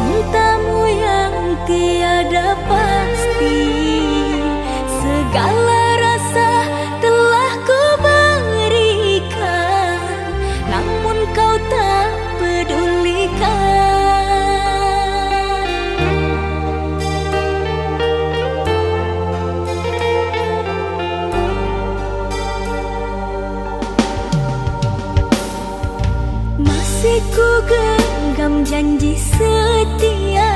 Cintamu yang tiada pasti, segala rasa telah ku berikan, namun kau tak pedulikan. Masih ku genggam janji setia,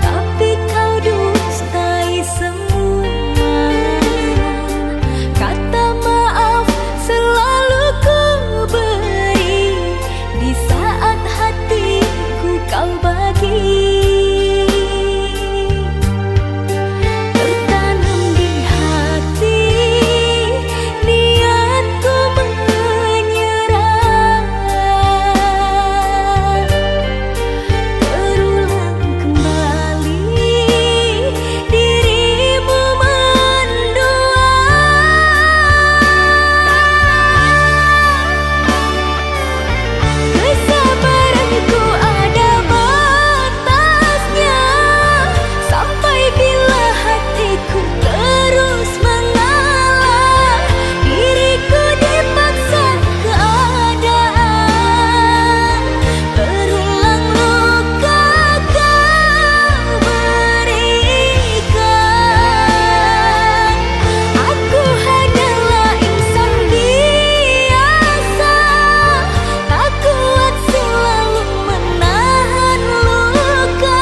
tapi kau dustai semua. Kata maaf selalu ku beri, di saat hatiku kau bagi. Tertanam di hati niatku menyerah, terulang kembali dirimu mendua. Kesabaranku ada batasnya, sampai bila hatiku terus mengalah, diriku dipaksa keadaan, berulang luka kau berikan. Aku hanyalah insan biasa, tak kuat selalu menahan luka,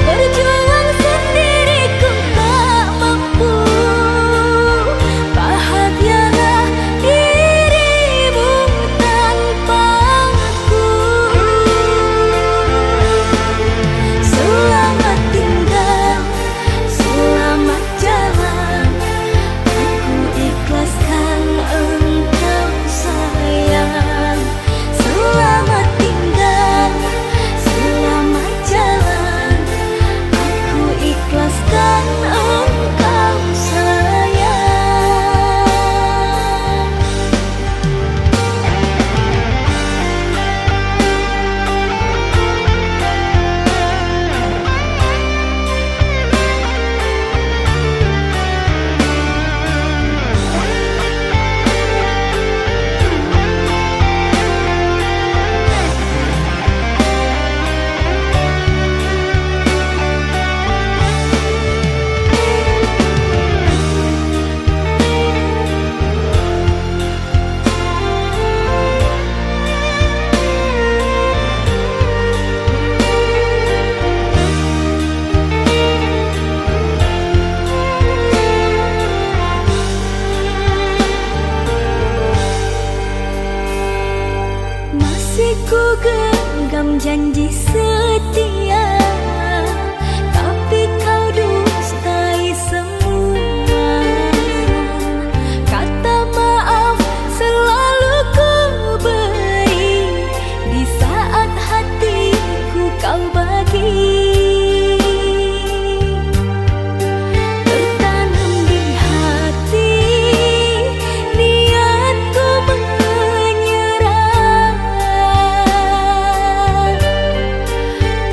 berjuang sendiriku tak mampu, bahagialah dirimu tanpaku. Selamat tinggal, selamat jalan, aku ikhlaskan engkau sayang. Selamat tinggal, selamat jalan, aku ikhlaskan engkau sayang. Masih ku genggam janji setia, tapi kau dustai semua. Kata maaf selalu ku beri, di saat hatiku kau bagi. Tertanam di hati niatku menyerah,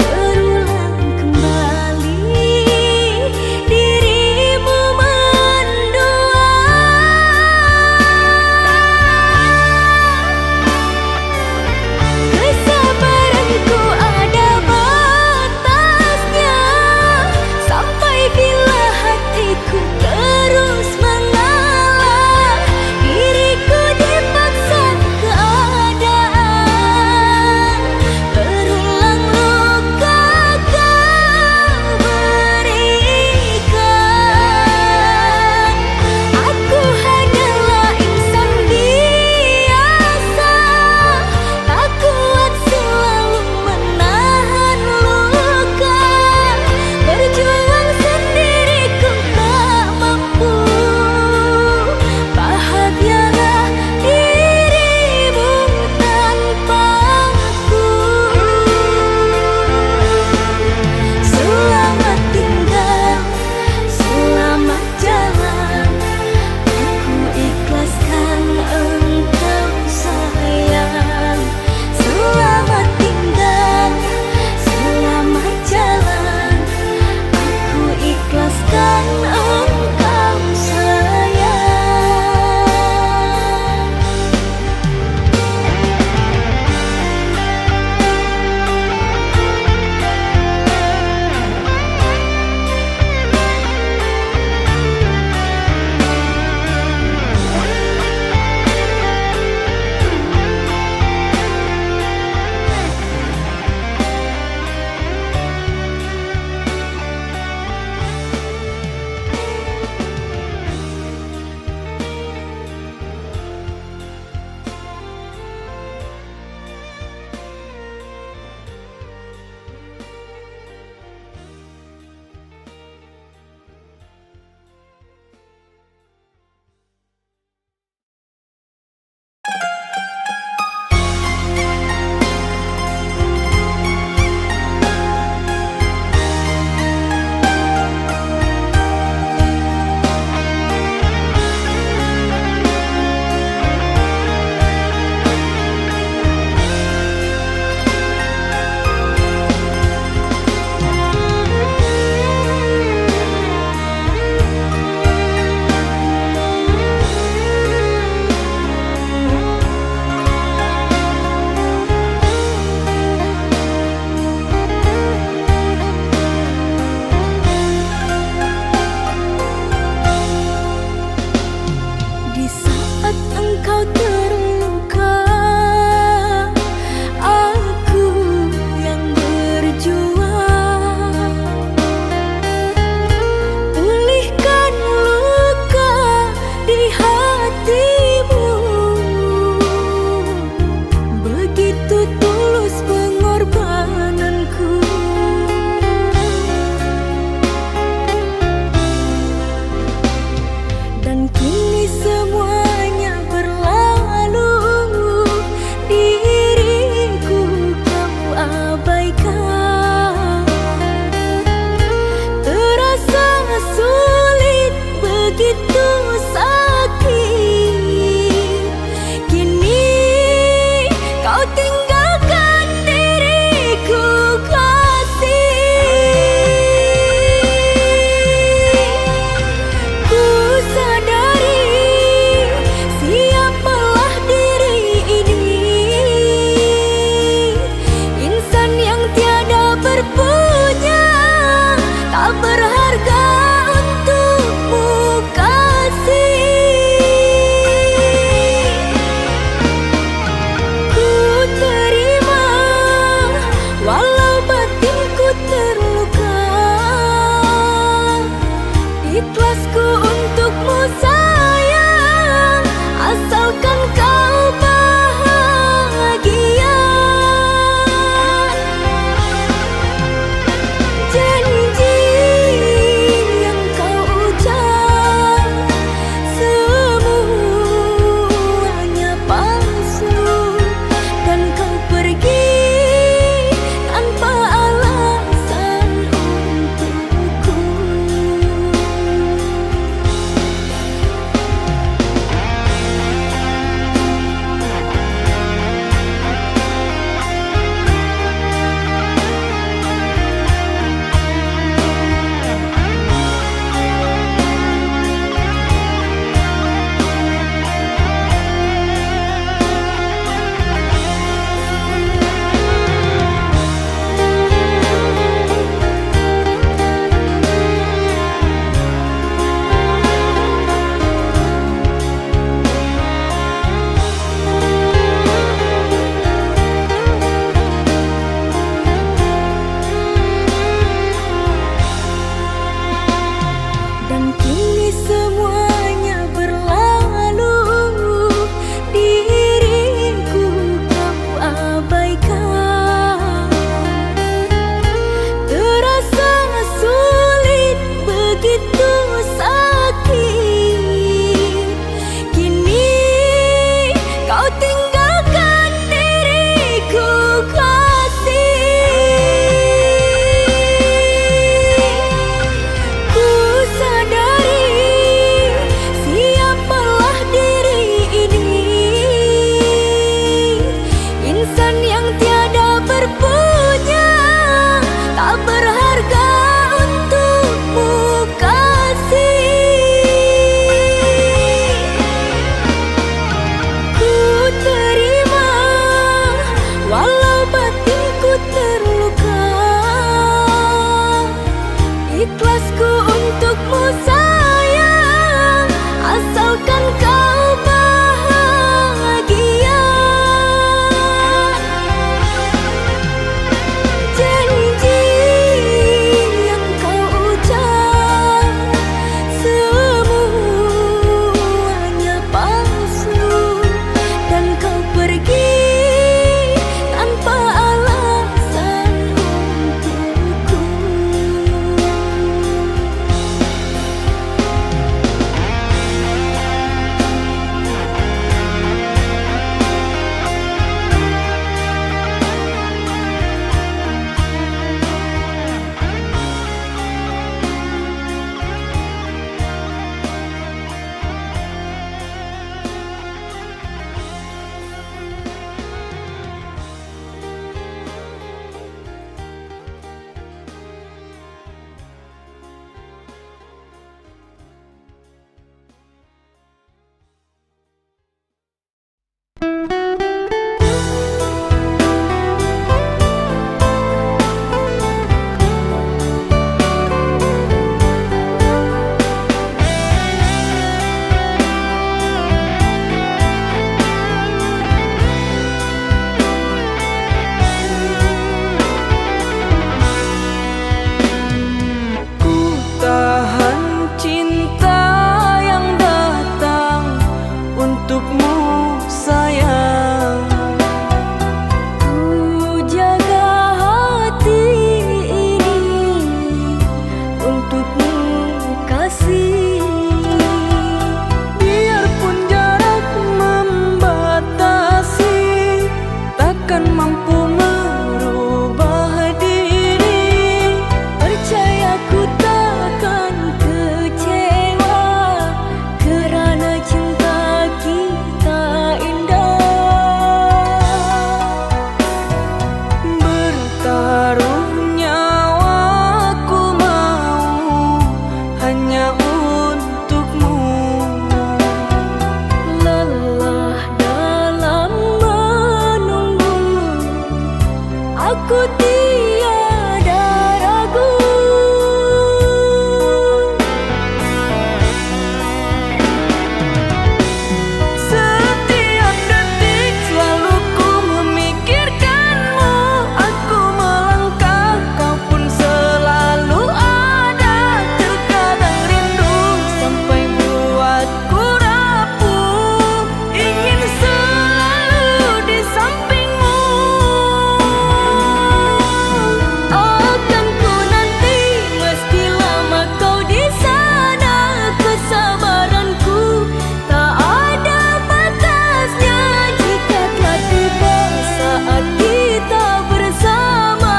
terulang aku tiada ragu. Setiap detik selalu ku memikirkanmu. Aku melangkah, kau pun selalu ada. Terkadang rindu sampai buatku rapuh, ingin selalu di sampingmu. Akan ku nanti meski lama kau di sana. Kesabaranku tak ada batasnya. Jika telah tiba saat kita bersama,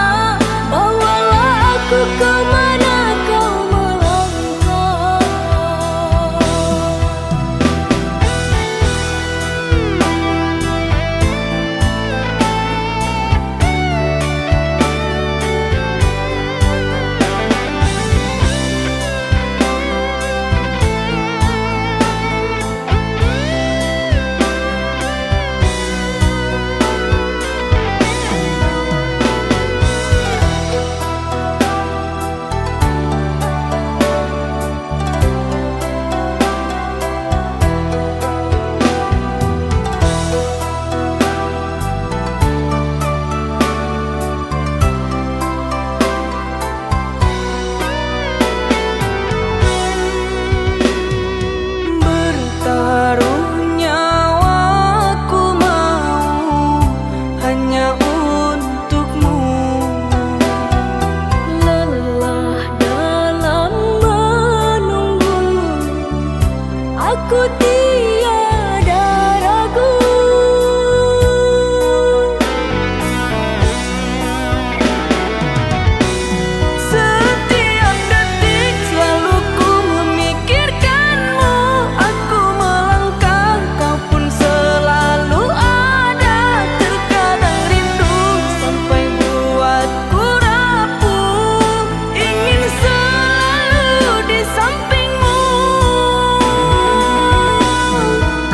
bawalah aku kemana kau melangkah. Bertaruh nyawaku mau hanya untukmu. Lelah dalam menunggu, aku tiada ragu. Setiap detik selalu ku memikirkanmu. Aku melangkah, kau pun selalu ada. Terkadang rindu sampai buatku rapuh, ingin selalu di sampingmu.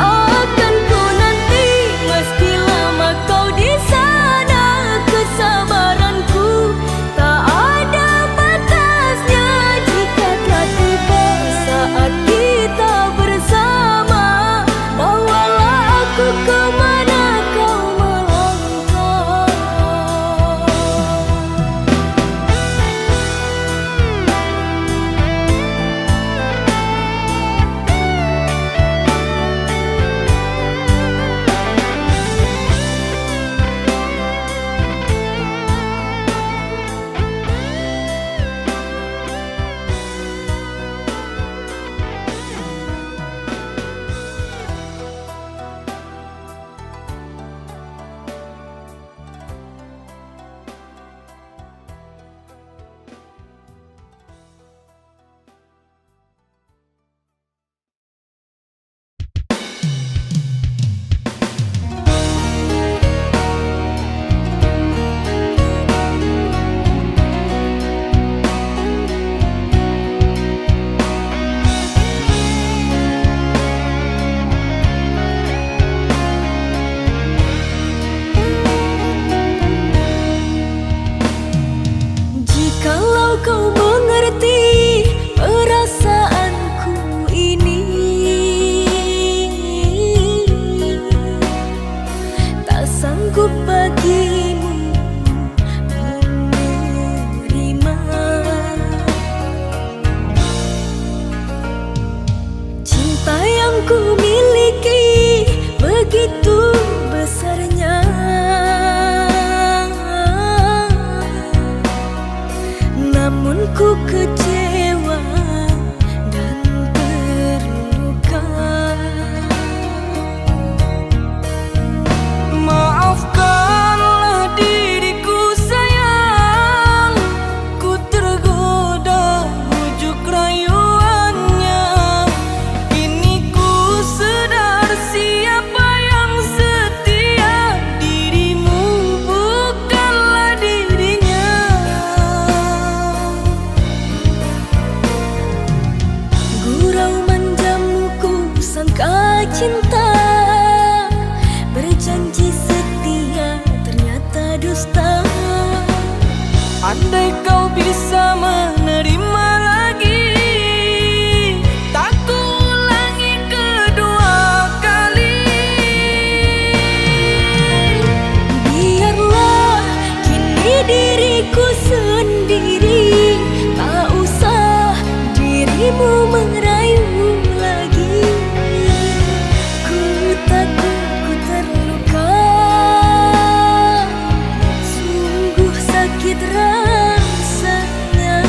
Akan ku nanti meski lama kau di sana. Kesabaranku tak ada batasnya. Jika telah tiba saat kita bersama, bawalah aku kemana kau melangkah. Jikalau kau mengerti perasaanku ini, tak sanggup bagimu menerima. Cinta yang ku miliki begitu besarnya, namun ku kecewa dan terluka. Maafkanlah diriku sayang, ku tergoda bujuk rayuannya. Kini ku sadar siapa yang setia, dirimu bukanlah dirinya. cinta, berjanji setia ternyata dusta. Andai kau bisa menerima lagi, tak kuulangi kedua kali. Biarlah kini diriku sendiri, tak usah dirimu merayu lagi. Ku takut ku terluka, sungguh sakit rasanya.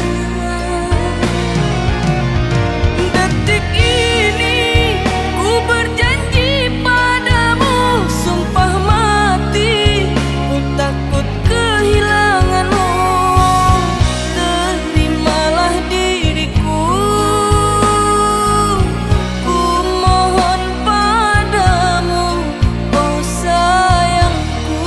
Detik ini ku berjanji padamu, sumpah mati, ku takut kehilanganmu. Terimalah diriku, ku mohon padamu, oh sayangku.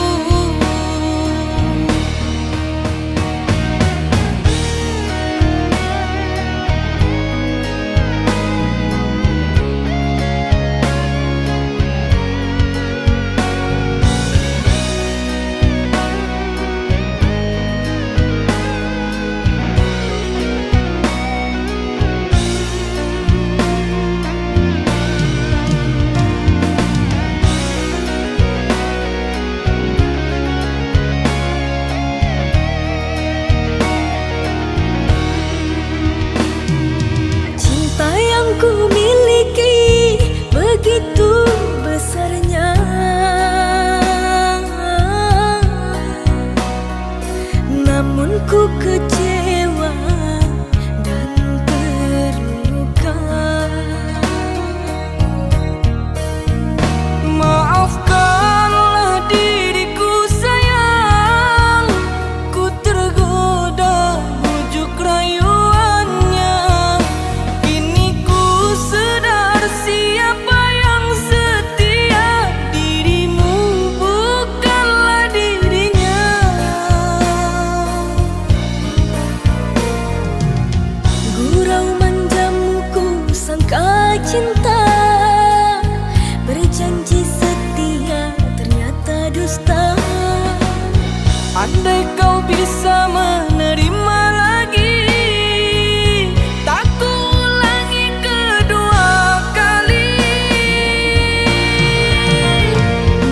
Cinta yang ku miliki begitu besarnya, namun ku kecewa dan terluka. Maafkanlah diriku sayang, ku tergoda bujuk rayuannya. Kini ku sadar siapa yang setia, dirimu bukanlah dirinya. Gurau manjamu ku sangka cinta, berjanji setia ternyata dusta. Andai kau bisa menerima lagi, tak kuulangi kedua kali.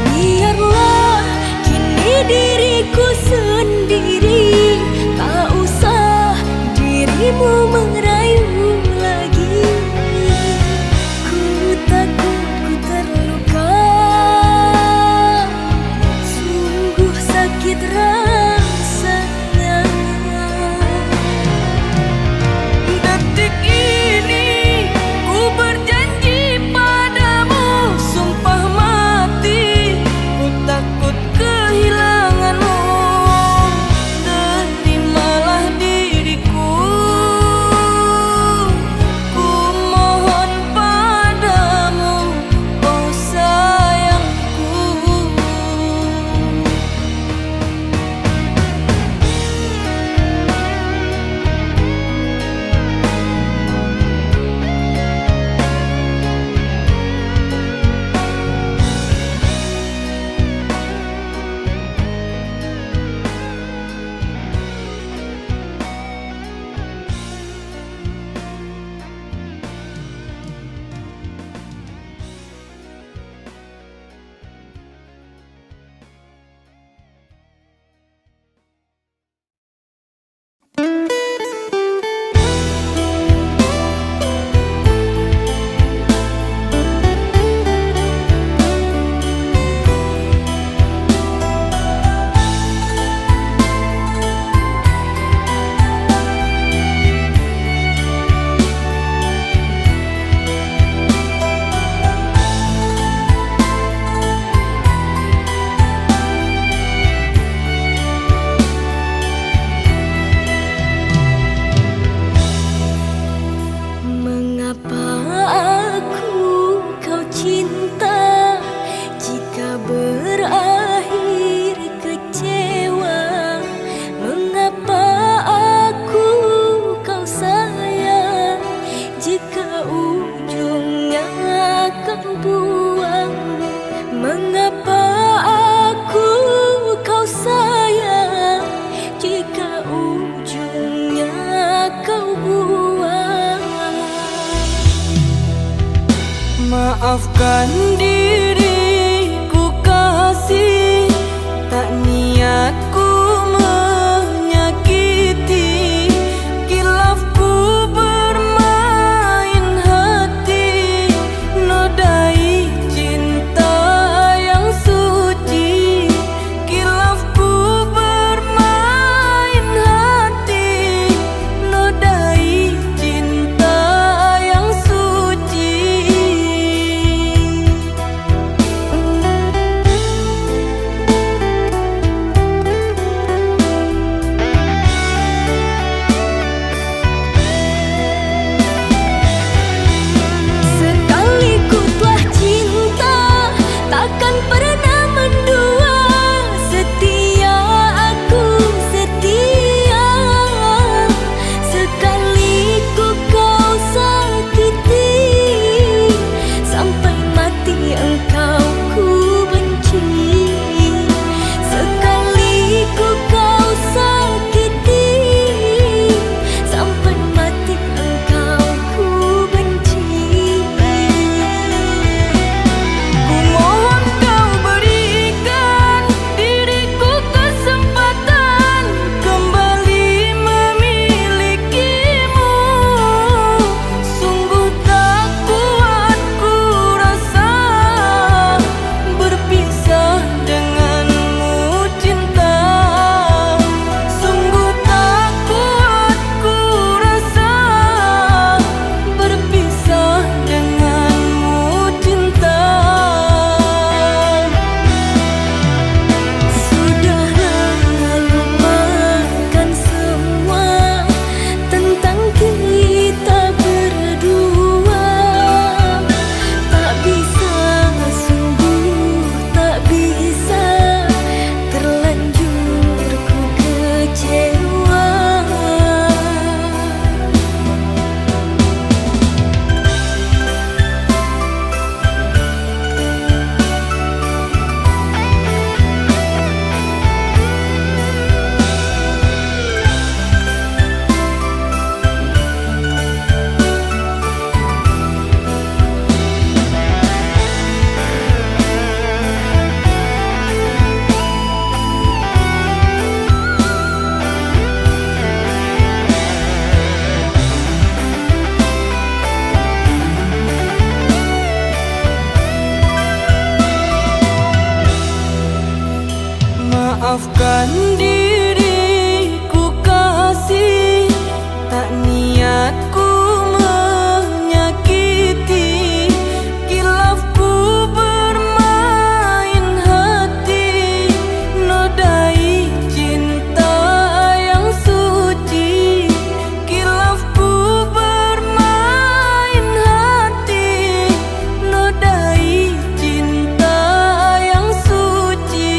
Biarlah kini diriku sendiri, tak usah dirimu merayu lagi. Ku takut ku terluka, sungguh sakit rasanya. Detik ini ku berjanji padamu, sumpah mati, ku takut kehilanganmu. Terimalah diriku, ku mohon padamu, oh sayangku. Maafkan diriku kasih, tak niatku menyakiti. Kilafku bermain hati, nodai cinta yang suci. Kilafku bermain hati, nodai cinta yang suci. Sekali ku telah cinta, takkan pernah mendua. Setia aku setia. Sekali ku kau sakiti, sampai mati engkau ku benci. Sekali ku kau sakiti, sampai mati engkau ku benci. Ku mohon kau berikan diriku kesempatan kembali memilikimu. Sungguh tak kuat ku rasa berpisah denganmu cinta. Sungguh tak kuat ku rasa berpisah denganmu cinta. Sudahlah lupakan semua tentang kita berdua. Tak bisa, sungguh tak bisa, terlanjur ku kecewa. Maafkan diriku kasih, tak niatku menyakiti. Kilafku bermain hati, nodai cinta yang suci. Kilafku bermain hati, nodai cinta yang suci.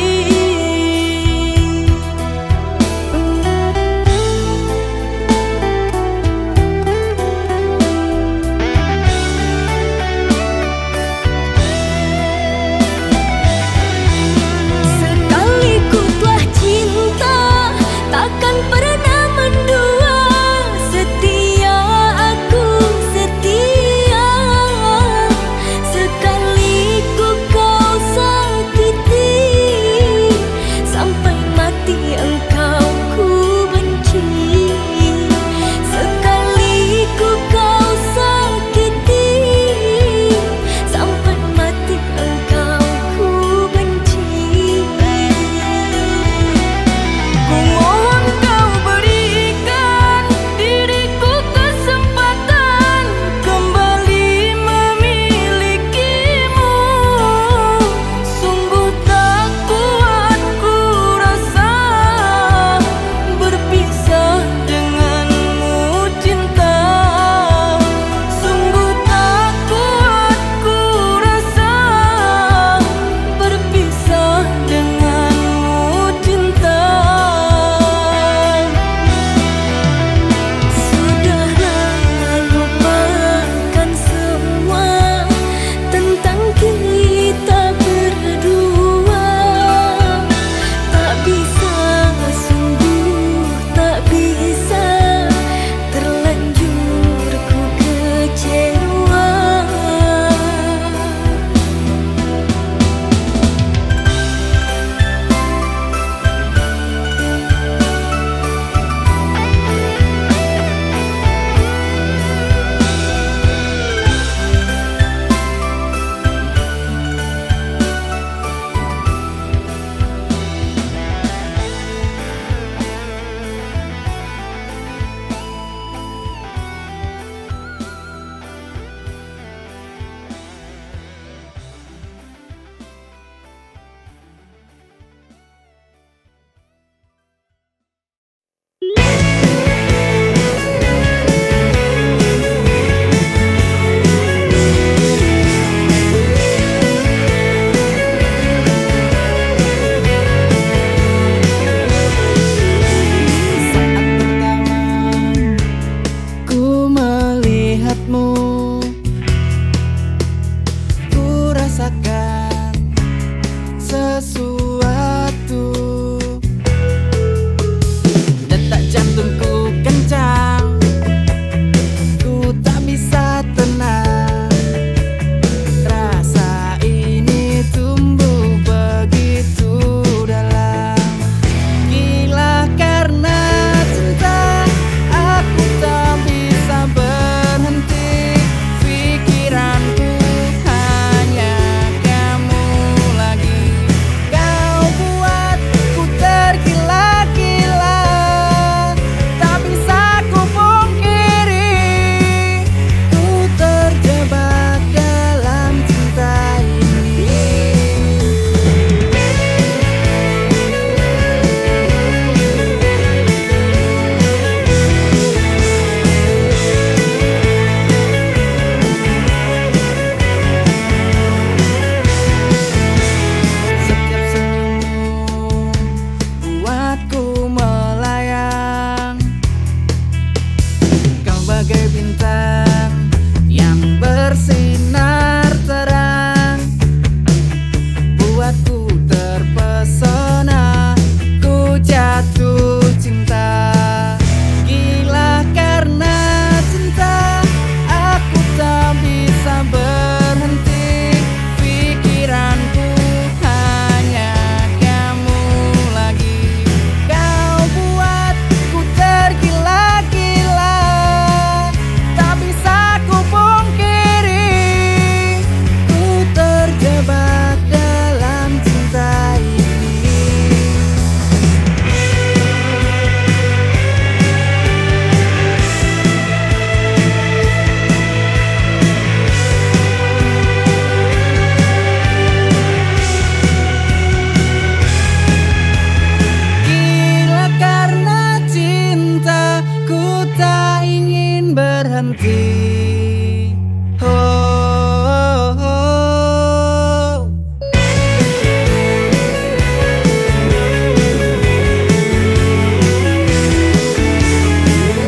berhenti. Oh, oh, oh.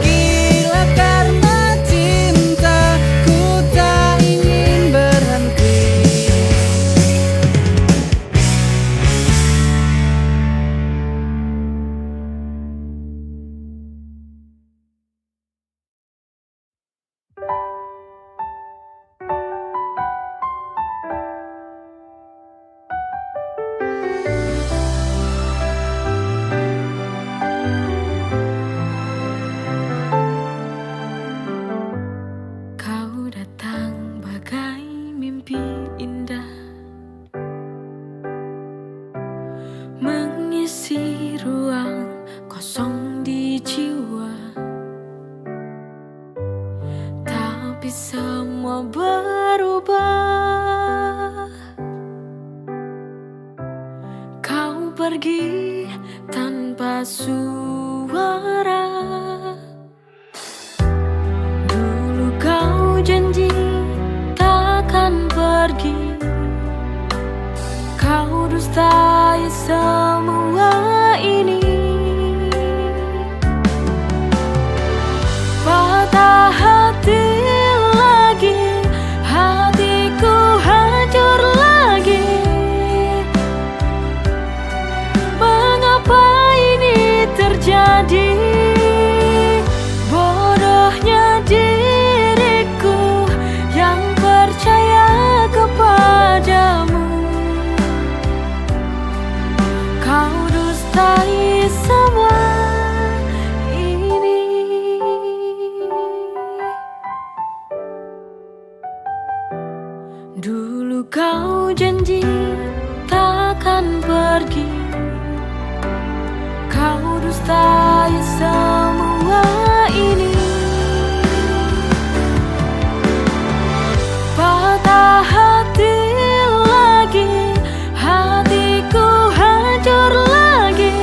Gila karena cinta, ku tak ingin berhenti. Kau datang bagai mimpi indah, mengisi ruang kosong di jiwa. Tapi semua berubah. Kau pergi tanpa suara. Dulu kau janji takkan pergi. Kau dustai semua ini. Patah hati lagi, hatiku hancur lagi. Mengapa ini terjadi? Bodohnya diriku yang percaya kepadamu. Kau dustai semua ini. Dulu kau janji takkan pergi. Kau dustai semua ini. Patah hati lagi, hatiku hancur lagi.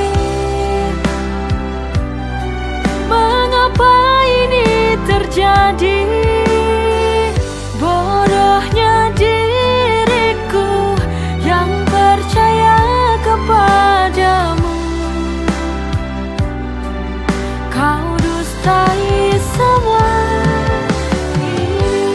Mengapa ini terjadi? Bodohnya diriku yang percaya kepadamu. Kau dustai semua ini.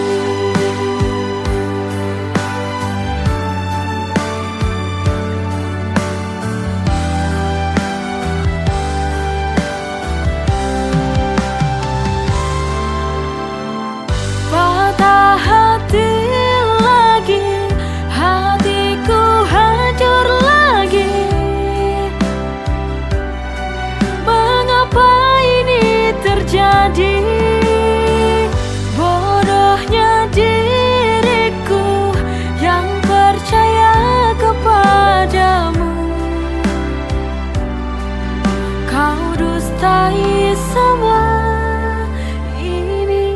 Patah hati lagi, hatiku hancur lagi. Mengapa ini terjadi? Bodohnya diriku yang percaya kepadamu. Kau dustai semua ini.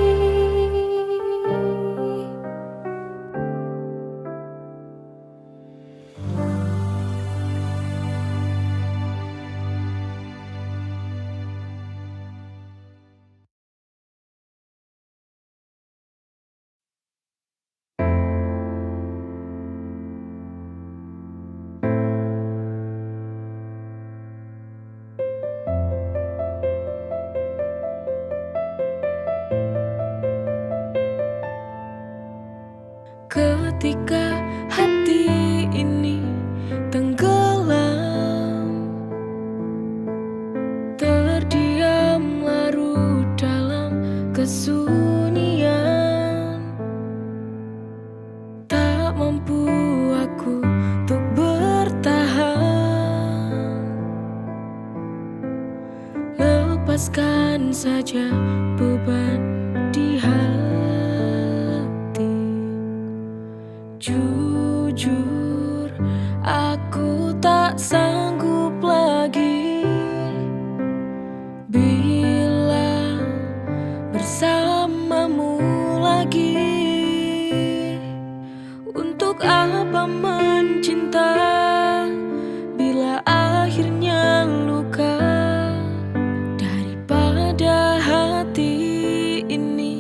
Ketika hati ini tenggelam, terdiam larut dalam kesunyian. Tak mampu aku untuk bertahan. Lepaskan saja beban di hati. Jujur, aku tak sanggup lagi bila bersamamu lagi. Untuk apa mencinta bila akhirnya luka? Daripada hati ini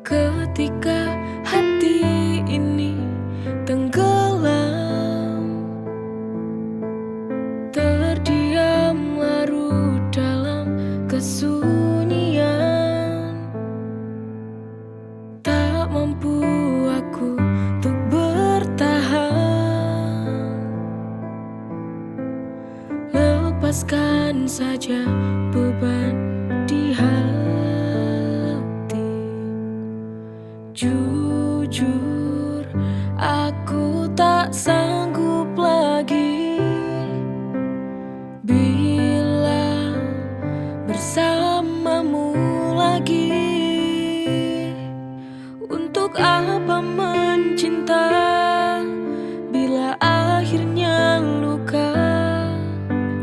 Ketika hati ini tenggelam, terdiam larut dalam kesunyian. Tak mampu aku untuk bertahan. Lepaskan saja beban di hati. Jujur, aku tak sanggup lagi bila bersamamu lagi. Untuk apa mencinta bila akhirnya luka?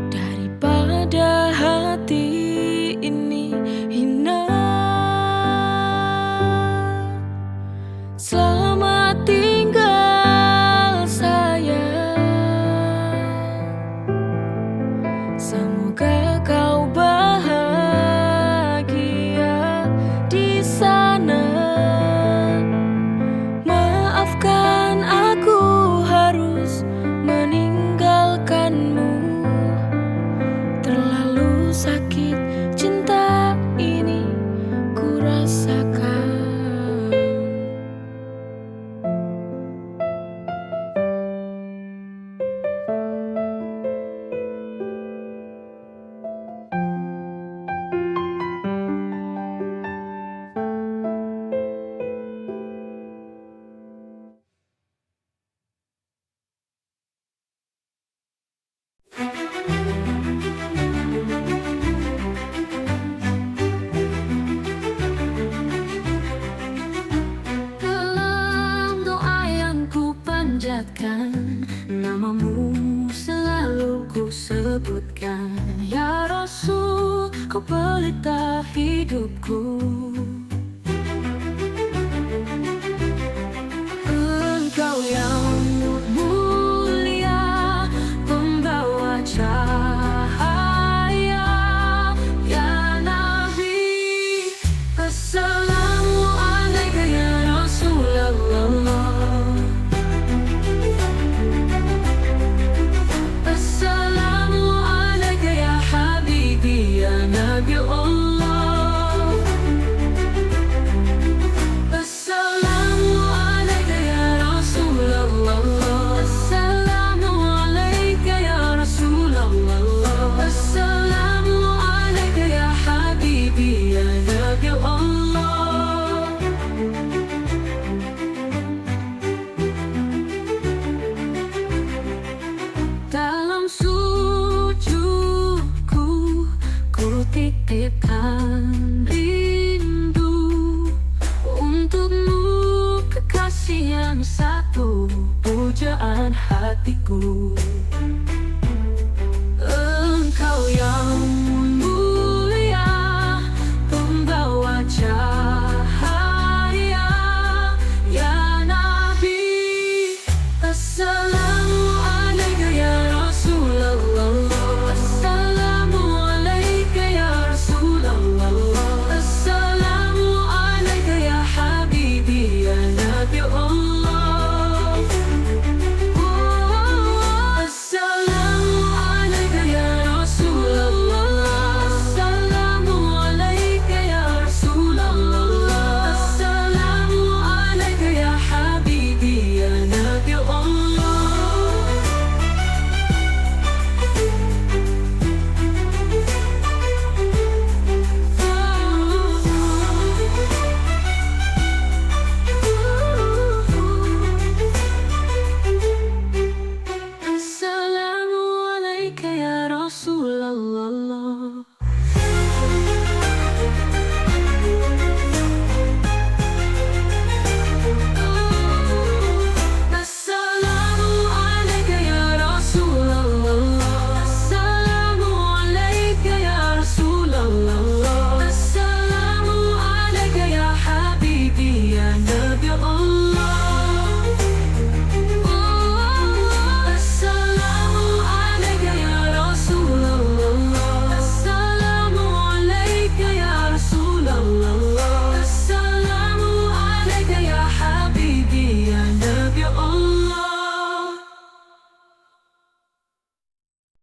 Daripada hati ini hina. Selamat tinggal sayang, semoga kau bahagia di sana. Maafkan aku harus meninggalkanmu. Terlalu sakit cinta ini ku rasakan. Dalam doa yang ku panjatkan, namamu selalu ku sebutkan. Ya Rasul, kau pelita hidupku. Engkau yang mulia, pembawa cahaya. Ya Nabi, Assalamualaikum ya Rasulullah. Assalamualaikum ya Habibi ya Nabi Allah. Assalamualaikum ya Rasulullah. Assalamualaikum ya Rasulullah. Assalamualaikum ya Habibi ya Nabi Allah. Dalam sujudku, ku titipkan rindu untukmu, kekasih yang satu, pujaan hatiku.